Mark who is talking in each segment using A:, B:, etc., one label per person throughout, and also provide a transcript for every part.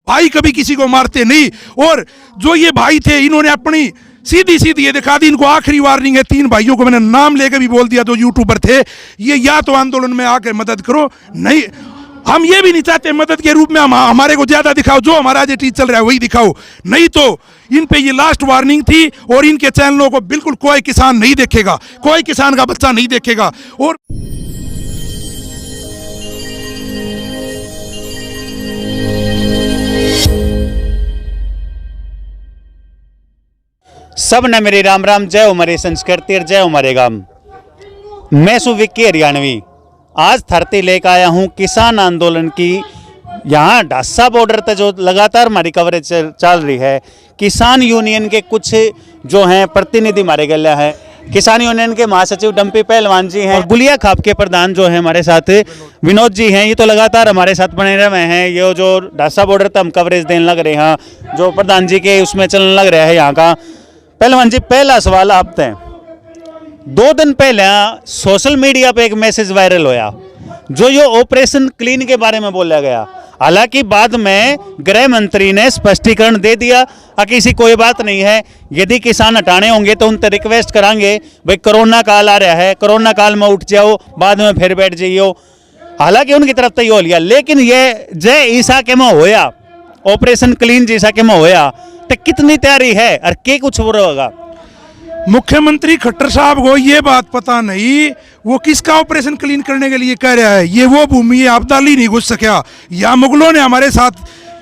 A: भाई कभी किसी को मारते नहीं। और जो ये भाई थे इन्होंने अपनी सीधी सीधी ये दिखा दी। इनको आखिरी वार्निंग है, 3 भाइयों को मैंने नाम लेकर भी बोल दिया, जो यूट्यूबर थे, ये या तो आंदोलन में आकर मदद करो, नहीं हम ये भी नहीं चाहते मदद के रूप में हमारे को ज्यादा दिखाओ, जो हमारा जो चीज चल रहा है वही दिखाओ, नहीं तो इन पे ये लास्ट वार्निंग थी। और इनके चैनलों को बिल्कुल कोई किसान नहीं देखेगा, कोई किसान का बच्चा नहीं देखेगा। और
B: सब ने मेरी राम राम, जय हो हमारी संस्कृति और जय हो हमारे गांव। मैं सु विक्की हरियाणवी आज धरती लेकर आया हूं किसान आंदोलन की। यहाँ ढासा बॉर्डर पर जो लगातार हमारी कवरेज चल रही है, किसान यूनियन के कुछ जो हैं प्रतिनिधि हमारे गले हैं। किसान यूनियन के महासचिव डंपी पहलवान जी हैं, गुलिया खाप के प्रधान जो है हमारे साथ विनोद जी हैं, ये तो लगातार हमारे साथ बने रहे हैं। ये जो ढासा बॉर्डर पर हम कवरेज देने लग रहे हैं, जो प्रधान जी के उसमें चलने लग रहा है यहाँ का। पहलवान जी, पहला सवाल आपसे, 2 दिन पहले सोशल मीडिया पे एक मैसेज वायरल होया, जो ये ऑपरेशन क्लीन के बारे में बोला गया। हालांकि बाद में गृह मंत्री ने स्पष्टीकरण दे दिया कि ऐसी कोई बात नहीं है, यदि किसान हटाने होंगे तो उनसे रिक्वेस्ट करांगे, भाई कोरोना काल आ रहा है, कोरोना काल में उठ जाओ, बाद में फिर बैठ जाइयो। हालांकि उनकी तरफ तो ये हो लिया, लेकिन ये जय ईसा के में होया, ऑपरेशन क्लीन जैसा के में होया, तो कितनी तैयारी है और क्या कुछ हो रहा होगा?
A: मुख्यमंत्री खट्टर साहब को ये बात पता नहीं वो किसका ऑपरेशन क्लीन करने के लिए कह रहा है। ये वो भूमि है, अब्दाली नहीं घुस सका, या मुगलों ने हमारे साथ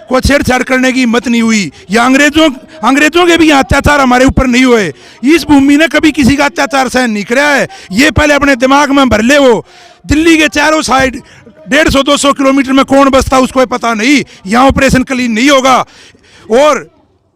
A: को छेड़छाड़ करने की हिम्मत नहीं हुई, या अंग्रेजों के भी अत्याचार हमारे ऊपर नहीं हुए। इस भूमि ने कभी किसी का अत्याचार सहन नहीं कराया है। ये पहले अपने दिमाग में भर ले। वो दिल्ली के चारों साइड 150-200 किलोमीटर में कौन बसता उसको पता नहीं, यहाँ ऑपरेशन क्लीन नहीं होगा। और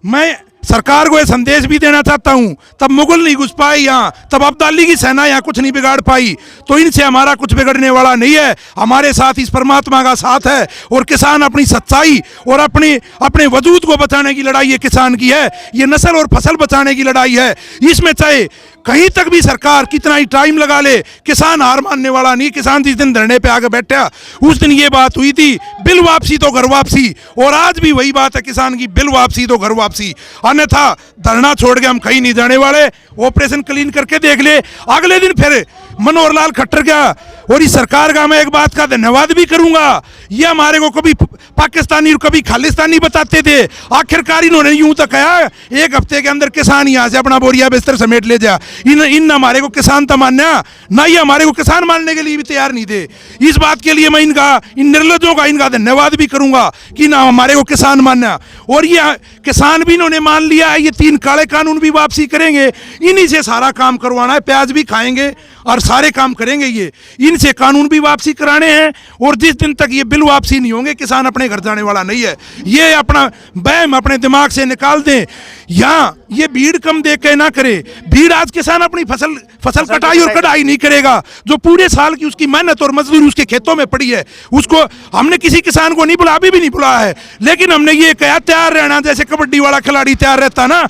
A: मैं सरकार को यह संदेश भी देना चाहता हूं, तब मुगल नहीं घुस पाए यहाँ, तब अब्दाली की सेना यहाँ कुछ नहीं बिगाड़ पाई, तो इनसे हमारा कुछ बिगड़ने वाला नहीं है। हमारे साथ इस परमात्मा का साथ है। और किसान अपनी सच्चाई और अपने वजूद को बचाने की लड़ाई ये किसान की है, ये नस्ल और फसल बचाने की लड़ाई है। इसमें चाहे कहीं तक भी सरकार कितना ही टाइम लगा ले, किसान हार मानने वाला नहीं। किसान जिस दिन धरने पे आके बैठा उस दिन ये बात हुई थी, बिल वापसी तो घर वापसी, और आज भी वही बात है किसान की, बिल वापसी तो घर वापसी। अन्यथा धरना छोड़ के हम कहीं नहीं जाने वाले। ऑपरेशन क्लीन करके देख ले, अगले दिन फिर मनोहर लाल खट्टर का और इस सरकार का मैं एक बात का धन्यवाद भी करूंगा। ये हमारे को कभी पाकिस्तानी और कभी खालिस्तानी बताते थे, आखिरकार इन्होंने यूं तक कहा 1 हफ्ते के अंदर किसान यहाँ से अपना बोरिया बिस्तर समेट ले जा। इन हमारे को किसान तो मानना ना, ये हमारे को किसान मानने के लिए भी तैयार नहीं थे। इस बात के लिए मैं इन निर्लजों का इनका धन्यवाद भी करूंगा कि ना हमारे को किसान मानना। और ये किसान भी इन्होंने मान लिया है, ये 3 काले कानून भी वापसी करेंगे, इन्हीं से सारा काम करवाना है। प्याज भी खाएंगे और सारे काम करेंगे, ये इनसे कानून भी वापसी कराने हैं। और जिस दिन तक ये बिल वापसी नहीं होंगे, किसान अपने घर जाने वाला नहीं है। ये अपना वहम अपने दिमाग से निकाल दें। यहाँ ये भीड़ कम देख के ना करे। भीड़ आज किसान अपनी फसल कटाई और कटाई नहीं करेगा, जो पूरे साल की उसकी मेहनत और मजदूरी उसके खेतों में पड़ी है, उसको हमने किसी किसान को नहीं बुलाया, अभी भी नहीं बुलाया है। लेकिन हमने ये कहा तैयार रहना, जैसे कबड्डी वाला खिलाड़ी तैयार रहता ना,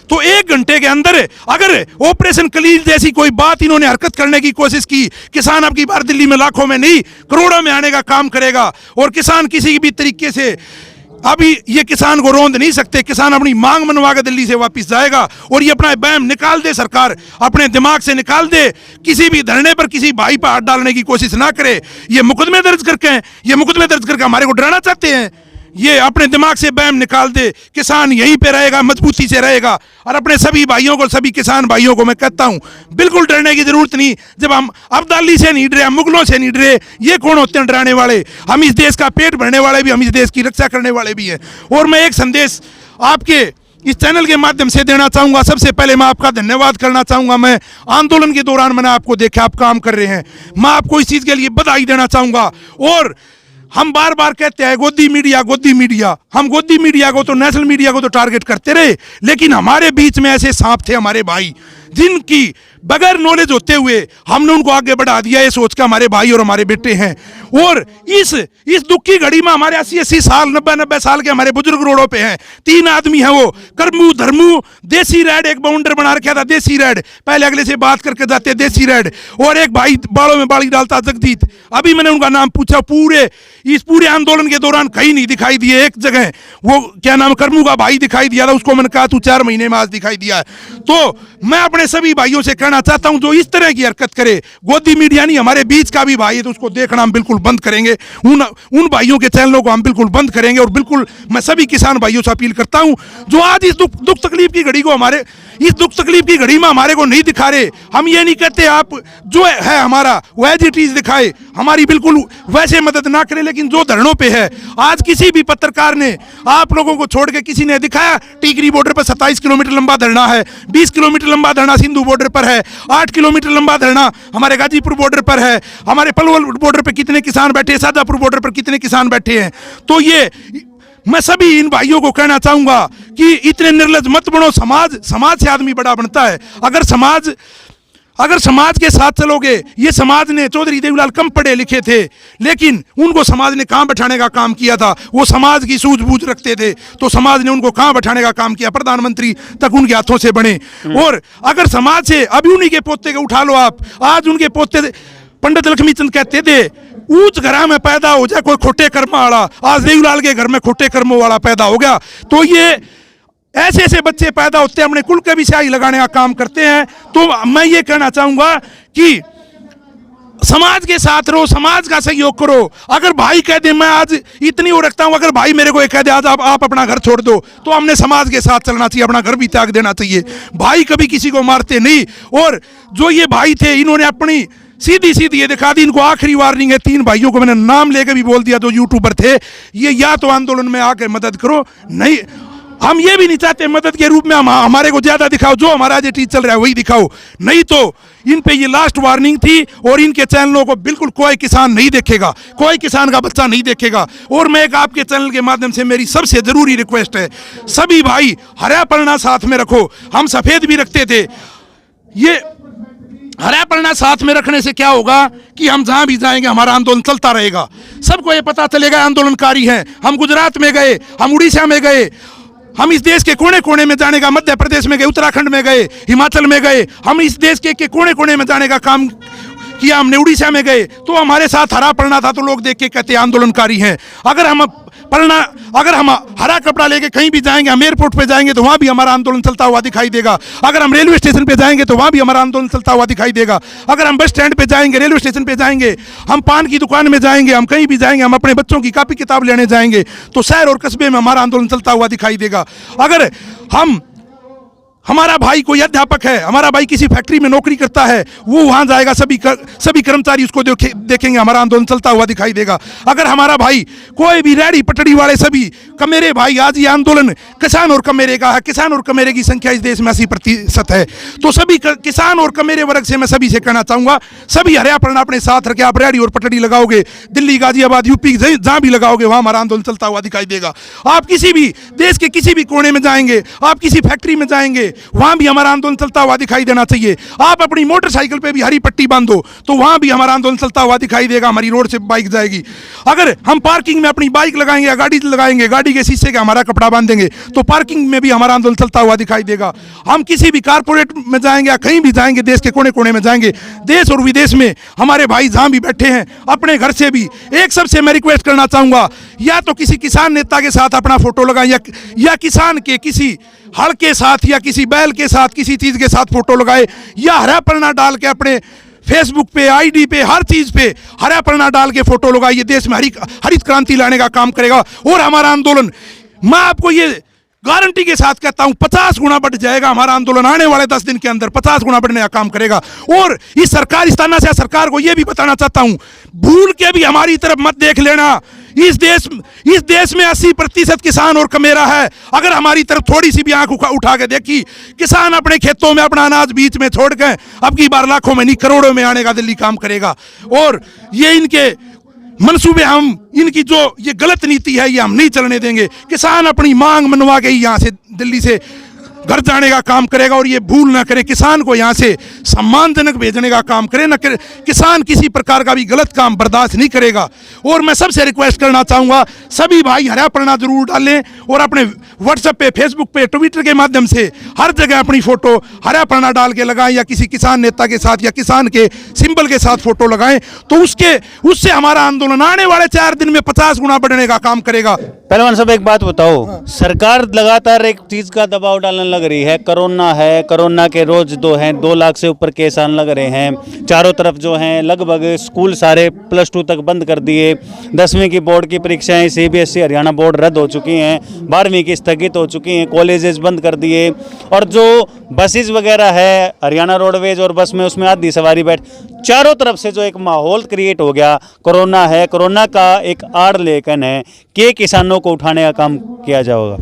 A: तो 1 घंटे के अंदर अगर ऑपरेशन क्लीन जैसी कोई बात इन्होंने हरकत करने की कोशिश की, किसान अब की बार दिल्ली में लाखों में नहीं करोड़ों में आने का काम करेगा। और किसान किसी भी तरीके से अभी ये किसान को रोंद नहीं सकते। किसान अपनी मांग मनवा के दिल्ली से वापस जाएगा। और ये अपना बहम निकाल दे, सरकार अपने दिमाग से निकाल दे, किसी भी धरने पर किसी भाई पर हाथ डालने की कोशिश ना करे। ये मुकदमे दर्ज करके हमारे को डराना चाहते हैं। ये अपने दिमाग से बहम निकाल दे, किसान यहीं पे रहेगा, मजबूती से रहेगा। और अपने सभी भाइयों को, सभी किसान भाइयों को मैं कहता हूं, बिल्कुल डरने की जरूरत नहीं। जब हम अब्दाली से नहीं डरे, हम मुगलों से नहीं डरे, ये कौन होते हैं डराने वाले? हम इस देश का पेट भरने वाले भी, हम इस देश की रक्षा करने वाले भी हैं। और मैं एक संदेश आपके इस चैनल के माध्यम से देना चाहूंगा। सबसे पहले मैं आपका धन्यवाद करना चाहूंगा। मैं आंदोलन के दौरान मैंने आपको देखा, आप काम कर रहे हैं, मैं आपको इस चीज के लिए बधाई देना चाहूंगा। और हम बार बार कहते हैं गोदी मीडिया, हम गोदी मीडिया को तो, नेशनल मीडिया को तो टारगेट करते रहे, लेकिन हमारे बीच में ऐसे सांप थे, हमारे भाई, जिनकी बगैर नॉलेज होते हुए हमने उनको आगे बढ़ा दिया, ये सोच के हमारे भाई और हमारे बेटे हैं। और इस दुख की घड़ी में हमारे 80-80 साल 90-90 साल के हमारे बुजुर्ग रोडों पे हैं। 3 आदमी हैं, वो करमू धर्मू देसी रेड एक बाउंडर बना रखा था, देसी रेड, पहले अगले से बात करके जाते देसी रेड, और एक भाई बालों में बाली डालता जगजीत। अभी मैंने उनका नाम पूछा, इस पूरे आंदोलन के दौरान कहीं नहीं दिखाई दिए। एक जगह वो क्या नाम करमू का भाई दिखाई दिया था, उसको मैंने कहा तू 4 महीने में आज दिखाई दिया है। तो मैं अपने सभी भाइयों से कहना चाहता हूं जो इस तरह की हरकत करे, गोदी मीडिया नहीं, हमारे बीच का भी भाई है तो उसको देखना हम बिल्कुल बंद करेंगे। उन भाइयों के चैनलों को हम बिल्कुल बंद करेंगे। और बिल्कुल मैं सभी किसान भाइयों से अपील करता हूं जो आज इस दुख तकलीफ की घड़ी को इस दुख तकलीफ की घड़ी में हमारे को नहीं दिखा रहे। हम ये नहीं कहते आप जो है हमारा वो एज इट इज दिखाए, हमारी बिल्कुल वैसे मदद ना करें, लेकिन जो धरनों पे है, आज किसी भी पत्रकार ने आप लोगों को छोड़ के किसी ने दिखाया टिकरी बॉर्डर पर 27 किलोमीटर लंबा धरना है, 20 किलोमीटर लंबा धरना सिंधु बॉर्डर पर है, 8 किलोमीटर लंबा धरना हमारे गाजीपुर बॉर्डर पर है, हमारे पलवल बॉर्डर पर कितने किसान बैठे हैं, शाजापुर बॉर्डर पर कितने किसान बैठे हैं। तो ये मैं सभी इन भाइयों को कहना चाहूंगा कि इतने निर्लज मत बनो। समाज से आदमी बड़ा बनता है। अगर समाज के साथ चलोगे, ये समाज ने चौधरी देवीलाल कम पढ़े लिखे थे, लेकिन उनको समाज ने कहाँ बैठाने का काम किया था, वो समाज की सूझबूझ रखते थे, तो समाज ने उनको कहाँ बैठाने का काम किया, प्रधानमंत्री तक उनके हाथों से बने। और अगर समाज से अभी उन्हीं के पोते के उठा लो आप, आज उनके पोते पंडित लक्ष्मीचंद कहते थे ऊंच घरा में पैदा हो जाए कोई खोटे कर्म वाला, आज देवीलाल के घर में खोटे कर्मों वाला पैदा हो गया। तो ये ऐसे ऐसे बच्चे पैदा होते हैं, अपने कुल के भी स्याही लगाने का काम करते हैं। तो मैं ये कहना चाहूंगा कि समाज के साथ रहो, समाज का सहयोग करो। अगर भाई कह दे मैं आज इतनी वो रखता हूं, अगर भाई मेरे को ये कह दे आज आप अपना घर छोड़ दो, तो हमने समाज के साथ चलना चाहिए, अपना घर भी त्याग देना चाहिए। भाई कभी किसी को मारते नहीं। और जो ये भाई थे, इन्होंने अपनी सीधी ये दिखा दी। इनको आखिरी वार्निंग है, 3 भाइयों को मैंने नाम लेकर भी बोल दिया जो यूट्यूबर थे, ये या तो आंदोलन में आकर मदद करो, नहीं हम ये भी नहीं चाहते मदद के रूप में हमारे को ज्यादा दिखाओ, जो हमारा जो चीज चल रहा है वही दिखाओ, नहीं तो इन पे ये लास्ट वार्निंग थी। और इनके चैनलों को बिल्कुल कोई किसान नहीं देखेगा, कोई किसान का बच्चा नहीं देखेगा। और मैं एक आपके चैनल के माध्यम से मेरी सबसे जरूरी रिक्वेस्ट है, सभी भाई हरा पलना साथ में रखो। हम सफेद भी रखते थे, ये हरा पलना साथ में रखने से क्या होगा कि हम जहां भी जाएंगे हमारा आंदोलन चलता रहेगा, सबको ये पता चलेगा आंदोलनकारी हैं। हम गुजरात में गए, हम उड़ीसा में गए, हम इस देश के कोने कोने में जाने का, मध्य प्रदेश में गए, उत्तराखंड में गए, हिमाचल में गए, हम इस देश के कोने कोने में जाने का काम किया। हमने उड़ीसा में गए तो हमारे साथ हरा पलना था, तो लोग देख के कहते आंदोलनकारी हैं। अगर हम हरा कपड़ा लेके कहीं भी जाएंगे, हम एयरपोर्ट पे जाएंगे तो वहां भी हमारा आंदोलन चलता हुआ दिखाई देगा। अगर हम रेलवे स्टेशन पे जाएंगे तो वहां भी हमारा आंदोलन चलता हुआ दिखाई देगा। अगर हम बस स्टैंड पे जाएंगे, रेलवे स्टेशन पे जाएंगे, हम पान की दुकान में जाएंगे, हम कहीं भी जाएंगे, हम अपने बच्चों की कॉपी किताब लेने जाएंगे, तो शहर और कस्बे में हमारा आंदोलन चलता हुआ दिखाई देगा। अगर हमारा भाई कोई अध्यापक है, हमारा भाई किसी फैक्ट्री में नौकरी करता है, वो वहां जाएगा, सभी कर्मचारी उसको देखेंगे, हमारा आंदोलन चलता हुआ दिखाई देगा। अगर हमारा भाई कोई भी रेहड़ी पटड़ी वाले सभी कमेरे भाई, आज ये आंदोलन किसान और कमेरे का है, किसान और कमेरे की संख्या इस देश में 80% है, तो सभी किसान और कमेरे वर्ग से मैं सभी से कहना चाहूंगा, सभी हरा पलना अपने साथ रखे। आप रेहड़ी और पटड़ी लगाओगे, दिल्ली, गाजियाबाद, यूपी जहां भी लगाओगे वहां हमारा आंदोलन चलता हुआ दिखाई देगा। आप किसी भी देश के किसी भी कोने में जाएंगे, आप किसी फैक्ट्री में जाएंगे, वहां भी हमारा आंदोलन चलता हुआ दिखाई देना चाहिए। आप अपनी मोटरसाइकिल पे भी हरी पट्टी बांधो तो वहां भी हमारा आंदोलन चलता हुआ दिखाई देगा, हमारी रोड से बाइक जाएगी। अगर हम पार्किंग में अपनी बाइक लगाएंगे या गाड़ी लगाएंगे, गाड़ी के शीशे का हमारा कपड़ा बांधेंगे, तो पार्किंग में भी हमारा आंदोलन चलता हुआ दिखाई देगा। हम किसी भी कारपोरेट में जाएंगे या कहीं भी जाएंगे, देश के कोने कोने में जाएंगे, देश और विदेश में हमारे भाई जहां भी बैठे हैं, अपने घर से भी एक सबसे मैं रिक्वेस्ट करना चाहूंगा, या तो किसी किसान नेता के साथ अपना फोटो लगाएं, या किसान के किसी हल के साथ या किसी बैल के साथ किसी चीज के साथ फोटो लगाए, या हरा पलना डाल के अपने फेसबुक पे, आईडी पे, हर चीज पे हरा पलना डाल के फोटो लगाइए। देश में हरित क्रांति लाने का काम करेगा। और हमारा आंदोलन, मैं आपको ये गारंटी के साथ कहता हूं, 50 गुना बढ़ जाएगा हमारा आंदोलन। आने वाले 10 दिन के अंदर 50 गुना बढ़ने का काम करेगा। और इस सरकार को यह भी बताना चाहता हूं, भूल के भी हमारी तरफ मत देख लेना। इस देश में 80% किसान और कमेरा है। अगर हमारी तरफ थोड़ी सी भी आंख उठा के देखी, किसान अपने खेतों में अपना अनाज बीच में छोड़ के अब की बार लाखों में नहीं करोड़ों में आने का दिल्ली काम करेगा। और ये इनके मनसूबे, हम इनकी जो ये गलत नीति है, ये हम नहीं चलने देंगे। किसान अपनी मांग मनवा के यहाँ से दिल्ली से घर जाने का काम करेगा। और ये भूल ना करें, किसान को यहाँ से सम्मानजनक भेजने का काम करें, न करे किसान किसी प्रकार का भी गलत काम बर्दाश्त नहीं करेगा। और मैं सबसे रिक्वेस्ट करना चाहूँगा, सभी भाई हरा पन्ना जरूर डालें और अपने व्हाट्सएप पे, फेसबुक पे, ट्विटर के माध्यम से हर जगह अपनी फोटो हरा पन्ना डाल के लगाएं, या किसी किसान नेता के साथ या किसान के सिंबल के साथ फोटो लगाएं, तो उससे हमारा आंदोलन आने वाले 4 दिन में 50 गुना बढ़ने का काम करेगा।
B: पहलवान साहब एक बात बताओ, सरकार लगातार एक चीज का दबाव डालने लग रही है, कोरोना है, कोरोना के रोज 2 लाख से ऊपर केस आने लग रहे हैं, चारों तरफ जो हैं लगभग स्कूल सारे +2 तक बंद कर दिए, 10वीं की बोर्ड की परीक्षाएं CBSE हरियाणा बोर्ड रद्द हो चुकी हैं, 12वीं की स्थगित हो चुकी हैं, कॉलेजेस बंद कर दिए, और जो बसेस वगैरह है हरियाणा रोडवेज और बस में उसमें आधी सवारी बैठ, चारों तरफ से जो एक माहौल क्रिएट हो गया, कोरोना है, कोरोना का एक आड़ लेकिन है कि किसानों को उठाने का काम किया जाएगा।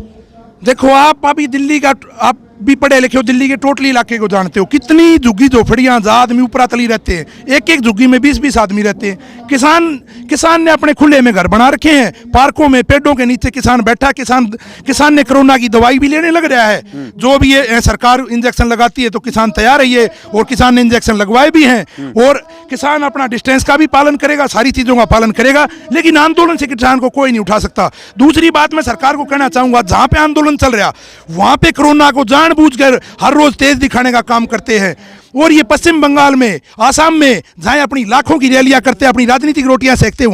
A: देखो, आप अभी दिल्ली का, आप भी पढ़े लिखे हो, दिल्ली के टोटली इलाके को जानते हो, कितनी झुग्गी झोपड़ियाँ जहाँ आदमी ऊपरा तली रहते हैं, एक एक झुग्गी में 20-20 आदमी रहते हैं। किसान ने अपने खुले में घर बना रखे हैं, पार्कों में, पेड़ों के नीचे किसान बैठा। किसान ने कोरोना की दवाई भी लेने लग रहा है। जो भी ये सरकार इंजेक्शन लगाती है तो किसान तैयार है ये, और किसान ने इंजेक्शन लगवाए भी हैं, और किसान अपना डिस्टेंस का भी पालन करेगा, सारी चीज़ों का पालन करेगा, लेकिन आंदोलन से किसान को कोई नहीं उठा सकता। दूसरी बात मैं सरकार को कहना चाहूँगा, जहाँ पे आंदोलन चल रहा वहाँ पे कोरोना को जानबूझकर हर रोज तेज दिखाने का काम करते हैं। और ये पश्चिम बंगाल में, आसाम में, जहाँ अपनी लाखों की रैलियां करते हैं, अपनी राजनीतिक रोटियां सेकते हैं,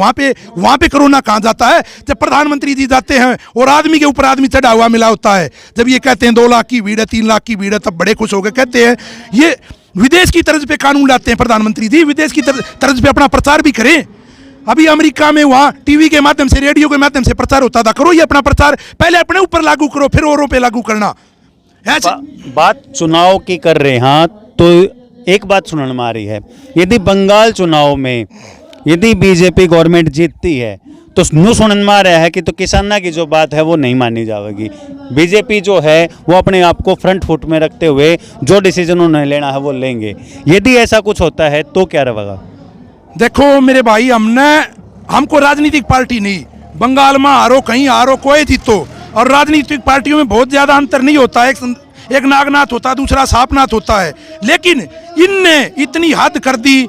A: वहाँ पे कोरोना कहाँ जाता है? जब प्रधानमंत्री जी जाते हैं और आदमी के ऊपर आदमी चढ़ा हुआ मिला होता है, जब ये कहते हैं 2 लाख की भीड़ है, 3 लाख की भीड़ है, तब बड़े खुश होकर कहते हैं। ये विदेश की तर्ज पे कानून लाते हैं प्रधानमंत्री जी, विदेश की तर्ज पे अपना प्रचार भी करें। अभी अमेरिका में वहाँ टीवी के माध्यम से, रेडियो के माध्यम से प्रचार होता था, करो ये अपना प्रचार, पहले अपने ऊपर लागू करो, फिर औरों पे लागू करना।
B: बात चुनाव की कर रहे हैं तो एक बात सुनने में आ रही है, यदि बंगाल चुनाव में यदि बीजेपी गवर्नमेंट जीतती है तो न्यू सुनने में आ रहा है कि तो किसाना की जो बात है वो नहीं मानी जाएगी। बीजेपी जो है वो अपने आप को फ्रंट फुट में रखते हुए जो डिसीजन उन्हें लेना है वो लेंगे। यदि ऐसा कुछ होता है तो क्या रहेगा? एक
A: मेरे भाई, हमको राजनीतिक पार्टी नहीं, बंगाल में हारो कहीं हारो कोई जीतो, और राजनीतिक पार्टियों में बहुत ज्यादा अंतर नहीं होता है। एक नागनाथ होता है, दूसरा सांपनाथ होता है, लेकिन इनने इतनी हद कर दी।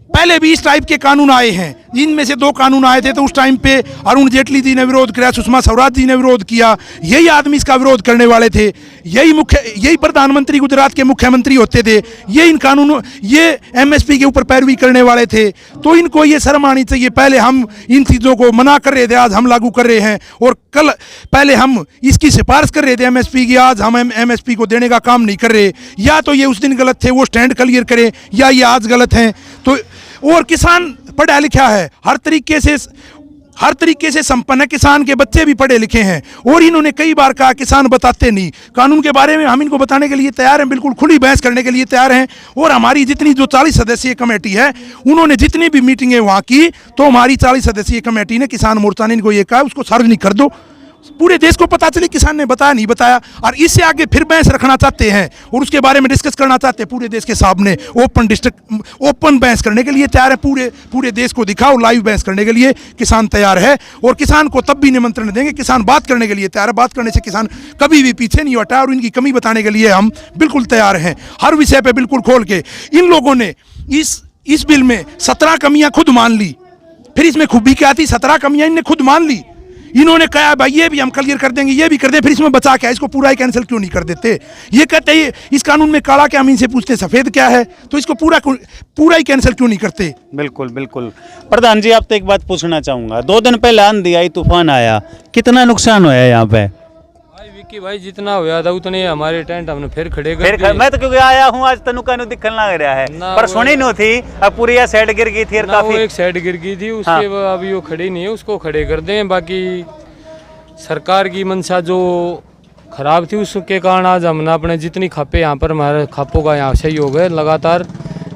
A: पहले भी इस टाइप के कानून आए हैं, इनमें से 2 कानून आए थे, तो उस टाइम पे अरुण जेटली जी ने विरोध किया, सुषमा स्वराज जी ने विरोध किया, यही आदमी इसका विरोध करने वाले थे, यही प्रधानमंत्री गुजरात के मुख्यमंत्री होते थे, ये इन कानूनों, ये MSP के ऊपर पैरवी करने वाले थे। तो इनको ये शर्म आनी चाहिए। पहले हम इन चीज़ों को मना कर रहे थे, आज हम लागू कर रहे हैं, और पहले हम इसकी सिफारिश कर रहे थे MSP की, आज हम MSP को देने का काम नहीं कर रहे। या तो ये उस दिन गलत थे, वो स्टैंड क्लियर करें, या ये आज गलत हैं। तो और किसान पढ़ा लिखा है, हर तरीके से संपन्न है, किसान के बच्चे भी पढ़े लिखे हैं, और इन्होंने कई बार कहा किसान बताते नहीं कानून के बारे में। हम इनको बताने के लिए तैयार हैं, बिल्कुल खुली बहस करने के लिए तैयार हैं। और हमारी जितनी जो 40 सदस्यीय कमेटी है, उन्होंने जितनी भी मीटिंगें वहाँ की, तो हमारी 40 सदस्यीय कमेटी ने, किसान मोर्चा ने इनको ये कहा उसको सार्वजनिक कर दो, पूरे देश को पता चले किसान ने बताया नहीं बताया। और इससे आगे फिर बहस रखना चाहते हैं और उसके बारे में डिस्कस करना चाहते हैं पूरे देश के सामने, ओपन बहस करने के लिए तैयार है। पूरे देश को दिखाओ, लाइव बहस करने के लिए किसान तैयार है, और किसान को तब भी निमंत्रण देंगे। किसान बात करने के लिए तैयार है, बात करने से किसान कभी भी पीछे नहीं हटा, और इनकी कमी बताने के लिए हम बिल्कुल तैयार हैं, हर विषय पे बिल्कुल खोल के। इन लोगों ने इस बिल में 17 कमियां खुद मान ली, फिर इसमें खूबी क्या थी, 17 कमियां इनने खुद मान ली। इन्होंने कहा भाई ये भी हम क्लियर कर देंगे, ये भी कर दें, फिर इसमें बचा क्या, इसको पूरा ही कैंसिल क्यों नहीं कर देते? ये कहते हैं इस कानून में काला क्या, हम इनसे पूछते सफेद क्या है, तो इसको पूरा ही कैंसिल क्यों नहीं करते?
B: बिल्कुल बिल्कुल। प्रधान जी, आपसे एक बात पूछना चाहूँगा, 2 दिन पहले आंधी आई, तूफान आया, कितना नुकसान हुआ है यहाँ पे?
C: कि भाई जितना हुआ था उतने हमारे टेंट हमने फिर खड़े कर दिए।
B: मैं तो क्योंकि आया हूँ आज, तनु कानू दिखने लग रहा है, पर सुनी नहीं थी, अब पूरी साइड गिर गई थी,
C: काफी एक साइड गिर गई थी, उसके बाद अभी वो खड़ी नहीं है, उसको खड़े कर दें। बाकी सरकार की मंशा जो खराब थी, उसके कारण आज हमने अपने जितनी खापे यहाँ पर, हमारे खापों का यहाँ सही हो गए, लगातार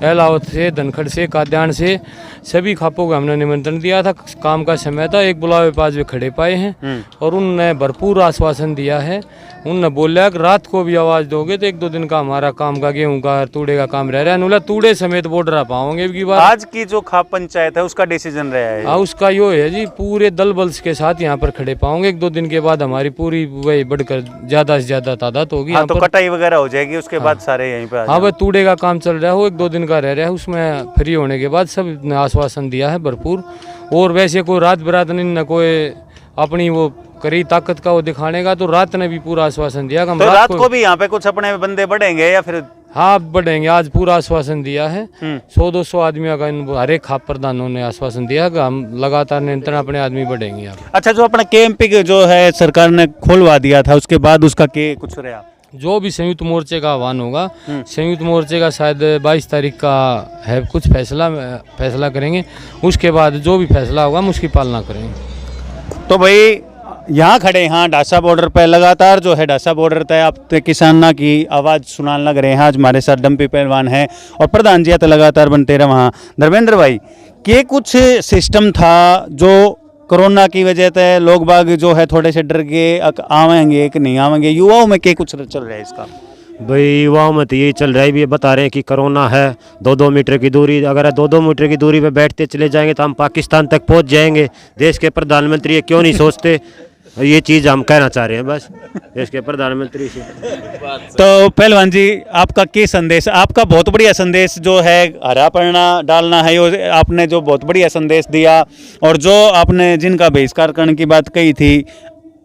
C: एलावत से, धनखड़ से, काद्यान से सभी खापों को हमने निमंत्रण दिया था। काम का समय था, एक बुलावे पास वे खड़े पाए हैं और उनने भरपूर आश्वासन दिया है। उनने बोला कि रात को भी आवाज़ दोगे तो 1-2 दिन का हमारा काम का, गेहूं का, तूड़े का काम रह रहा है। बोला तूड़े समेत बॉर्डर आ पाओगे की बात।
B: आज की जो खाप पंचायत है उसका डिसीजन रहा है।
C: हाँ, उसका यो है जी, पूरे दल बल के साथ यहाँ पर खड़े पाओगे। 1-2 दिन के बाद हमारी पूरी वही बढ़कर ज़्यादा से ज़्यादा तादाद होगी।
B: हाँ, तो कटाई वगैरह हो जाएगी, उसके बाद सारे यहीं पे आ
C: हाँ, वह तूड़े का काम चल रहा है, वो 1-2 दिन का रह रहा है। उसमें फ्री होने के बाद सब ने आश्वासन दिया है भरपूर। और वैसे कोई रात बरात नहीं, न कोई अपनी वो करी ताकत का वो दिखाने का, तो रात ने भी पूरा आश्वासन दिया कि हम
B: तो रात को भी यहाँ पे कुछ अपने बंदे बढ़ेंगे या फिर?
C: हाँ, बढ़ेंगे। आज पूरा आश्वासन दिया है। 100-200 आदमियों का इन हर एक खाप प्रधानों ने आश्वासन दिया कि हम लगातार नियंत्रण अपने आदमी बढ़ेंगे यहाँ।
B: अच्छा, जो अपना KMP जो है सरकार ने खोलवा दिया था, उसके बाद उसका के कुछ रहा?
C: जो भी संयुक्त मोर्चे का आह्वान होगा, संयुक्त मोर्चे का शायद 22 तारीख का है कुछ फैसला करेंगे। उसके बाद जो भी फैसला होगा हम उसकी पालना करेंगे।
B: तो भाई यहाँ खड़े, हाँ डासा बॉर्डर पे लगातार जो है डासा बॉर्डर तय आप किसाना की आवाज़ सुनाने लग रहे हैं। आज हमारे साथ डंपी पहलवान है और प्रधान जी तो लगातार बनते रहे वहाँ। धर्मेंद्र भाई, के कुछ सिस्टम था जो कोरोना की वजह से लोग बाग जो है थोड़े से डर गए, आवेंगे कि नहीं आवेंगे? युवाओं में के कुछ चल रहा है इसका?
D: भाई युवाओं में तो ये चल रहा है, भी ये बता रहे हैं कि कोरोना है, 2-2 मीटर की दूरी, अगर 2-2 मीटर की दूरी पे बैठते चले जाएंगे तो हम पाकिस्तान तक पहुंच जाएंगे। देश के प्रधानमंत्री ये क्यों नहीं सोचते? ये चीज़ हम कहना चाह रहे हैं बस देश के प्रधानमंत्री से।
B: तो पहलवान जी, आपका क्या संदेश? आपका बहुत बढ़िया संदेश जो है हरा पड़ना डालना है, ये आपने जो बहुत बढ़िया संदेश दिया, और जो आपने जिनका बहिष्कार करने की बात कही थी,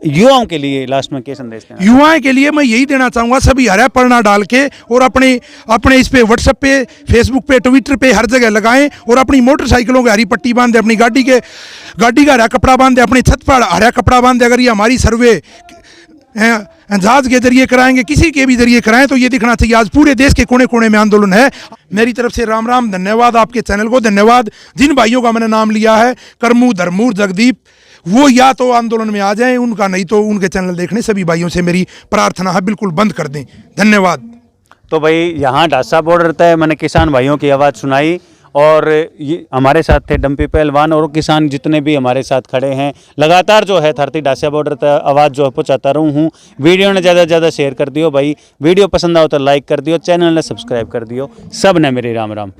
B: युवाओं के लिए लास्ट में क्या संदेश देना?
A: युवाओं के लिए मैं यही देना चाहूँगा, सभी हरा पड़ना डाल के और अपने इस पे व्हाट्सएप पे, फेसबुक पे, ट्विटर पे हर जगह लगाएं और अपनी मोटरसाइकिलों की हरी पट्टी बांधे, अपनी गाड़ी का हरा कपड़ा बांधे, अपनी छत पर हरा कपड़ा बांधे। अगर ये हमारी सर्वे जहाज के जरिए कराएंगे, किसी के भी जरिए कराएं, तो ये दिखना चाहिए आज पूरे देश के कोने कोने में आंदोलन है। मेरी तरफ से राम राम, धन्यवाद आपके चैनल को, धन्यवाद जिन भाइयों का मैंने नाम लिया है, करमू, धर्मूर, जगदीप, वो या तो आंदोलन में आ जाएं, उनका नहीं तो उनके चैनल देखने सभी भाइयों से मेरी प्रार्थना है, बिल्कुल बंद कर दें। धन्यवाद।
B: तो भाई यहाँ डासा बॉर्डर तय मैंने किसान भाइयों की आवाज़ सुनाई, और ये हमारे साथ थे डंपी पहलवान और किसान जितने भी हमारे साथ खड़े हैं। लगातार जो है धरती डासा बॉर्डर तक आवाज़ जो है पहुँचाता रहूँ हूँ। वीडियो ने ज़्यादा से ज़्यादा शेयर कर दियो भाई, वीडियो पसंद आओ तो लाइक कर दियो, चैनल ने सब्सक्राइब कर दियो। सब ने मेरी राम राम।